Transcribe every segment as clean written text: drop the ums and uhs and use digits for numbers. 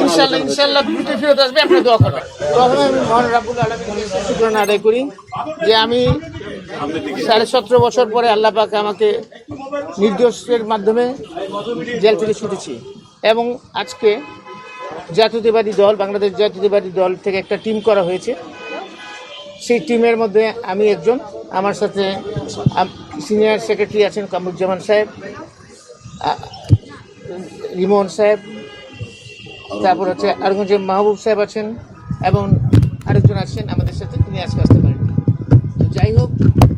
ইনশাআল্লাহ দ্রুত ফেরত আসবে, আপনারা দোয়া করবেন। প্রথমে আমি মহান রাব্বুল আলামিনের শুকরানা আদায় করি যে আমি 17.5 বছর পরে আল্লাহ পাক আমাকে নির্দোষের মাধ্যমে জেল থেকে ছুটেছি এবং আজকে জাতীয়তাবাদী দল, বাংলাদেশ জাতীয়তাবাদী দল থেকে একটা টিম করা হয়েছে। সেই টিমের মধ্যে আমি একজন, আমার সাথে সিনিয়র সেক্রেটারি আছেন কামরুজ্জামান সাহেব, রিমন সাহেব, তারপর হচ্ছে আরগঞ্জে মাহবুব সাহেব আছেন এবং আরেকজন আছেন আমাদের সাথে, তিনি আজকে আসতে পারেন। যাই হোক,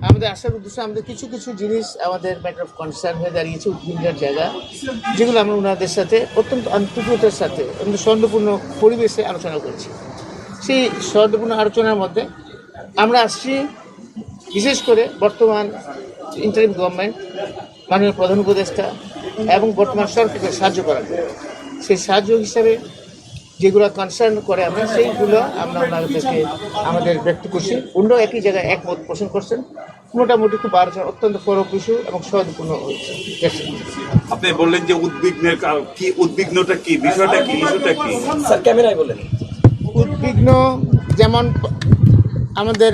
আমাদের আসার উদ্দেশ্য আমাদের কিছু কিছু জিনিস আমাদের ম্যাটার অফ কনসার্ন হয়ে দাঁড়িয়েছে, উদ্বিগ্নের জায়গা, যেগুলো আমরা ওনাদের সাথে অত্যন্ত আন্তরিকতার সাথে সৌন্দর্যপূর্ণ পরিবেশে আলোচনা করেছি। সেই সৌন্দর্যপূর্ণ আলোচনার মধ্যে আমরা আসছি বিশেষ করে বর্তমান ইন্টারিম গভর্নমেন্ট, মাননীয় প্রধান উপদেষ্টা এবং বর্তমান সরকারকে সাহায্য করার, সেই সাহায্য হিসাবে যেগুলো কনসার্ন করে আমরা সেইগুলো আমরা ওনাদেরকে আমাদের ব্যক্ত করছি। অন্য একই জায়গায় একমত পোষণ করছেন, মোটামুটি খুব আলোচনা অত্যন্ত ফলপ্রসূ এবং সহজপূর্ণ হয়েছে। আপনি বললেন যে উদ্বিগ্নটা কি, বিষয়টা কি, ইস্যুটা কি? স্যার ক্যামেরায় বলেন। উদ্বিগ্ন যেমন আমাদের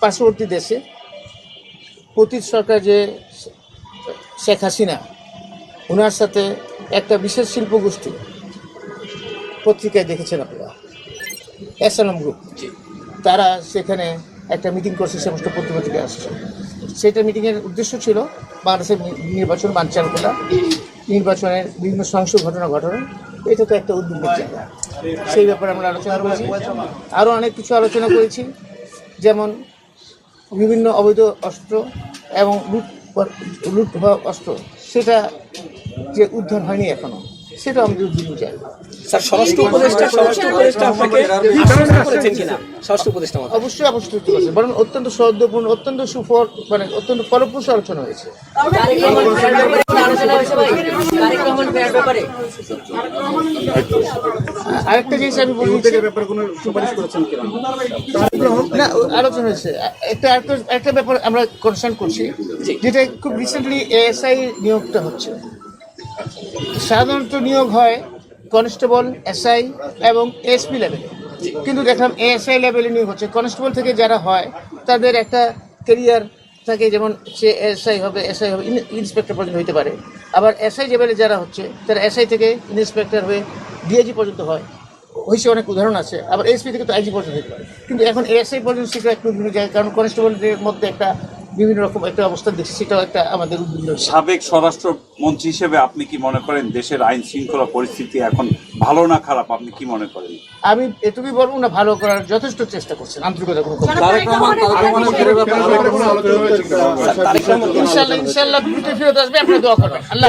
পার্শ্ববর্তী দেশে পতিত সরকার যে শেখ হাসিনা, ওনার সাথে একটা বিশেষ শিল্পগোষ্ঠী, পত্রিকায় দেখেছেন আপনারা, এসএলএম গ্রুপ, তারা সেখানে একটা মিটিং করছে, সমস্ত পত্রিকা আসছে। সেটা মিটিংয়ের উদ্দেশ্য ছিল বাংলাদেশের নির্বাচন বানচাল করা, নির্বাচনের বিভিন্ন সহিংস ঘটনা ঘটানো। এটা তো একটা উদ্বিগ্নের জায়গা, সেই ব্যাপারে আমরা আলোচনা করেছি। আরও অনেক কিছু আলোচনা করেছি, যেমন বিভিন্ন অবৈধ অস্ত্র এবং লুট হওয়া অস্ত্র, সেটা যে উদ্ধার হয়নি এখনো, সেটা আমাদের উদ্বিগ্ন জায়গা। স্যার স্বরাষ্ট্র উপদেষ্টা আপনাকে আশ্বস্ত করেছেন কিনা? স্বরাষ্ট্র উপদেষ্টা অবশ্যই আশ্বস্ত করেছে, বরং অত্যন্ত সৌহার্দ্যপূর্ণ, অত্যন্ত সুফল, মানে অত্যন্ত ফলপ্রসূ আলোচনা হয়েছে। আরেকটা জিনিস আমি বলি, না আলোচনা হয়েছে, একটা ব্যাপার আমরা কনসার্ন করছি, যেটা খুব রিসেন্টলি এএসআই নিয়োগটা হচ্ছে। সাধারণত নিয়োগ হয় কনস্টেবল, এসআই এবং এসপি লেভেলে, কিন্তু দেখলাম এএসআই লেভেলে নিয়োগ হচ্ছে। কনস্টেবল থেকে যারা হয় তাদের একটা ক্যারিয়ার থাকে, যেমন সে এসআই হবে, ইন্সপেক্টর পর্যন্ত হইতে পারে। আবার এসআই লেভেলে যারা হচ্ছে তারা এসআই থেকে ইন্সপেক্টর হয়ে ডিআইজি পর্যন্ত হয়েছে, অনেক উদাহরণ আছে। আবার এসপি থেকে তো আইজি পর্যন্ত হতে পারে, কিন্তু এখন এএসআই পর্যন্ত সেটা একটু বিভিন্ন জায়গায়, কারণ কনস্টেবলদের মধ্যে একটা বিভিন্ন রকম একটা অবস্থা দেখছি, সেটাও একটা আমাদের উদ্বিগ্ন। সাবেক স্বরাষ্ট্র মন্ত্রী হিসেবে আপনি কি মনে করেন দেশের আইন শৃঙ্খলা পরিস্থিতি এখন ভালো না খারাপ, আপনি কি মনে করেন? আমি এটুকুই বলবো না, ভালো করার যথেষ্ট চেষ্টা করছেন, আন্তরিকতা কোনো ইনশাআল্লাহ দ্রুত ফেরত আসবে, আপনারা দোয়া করবেন। আল্লাহ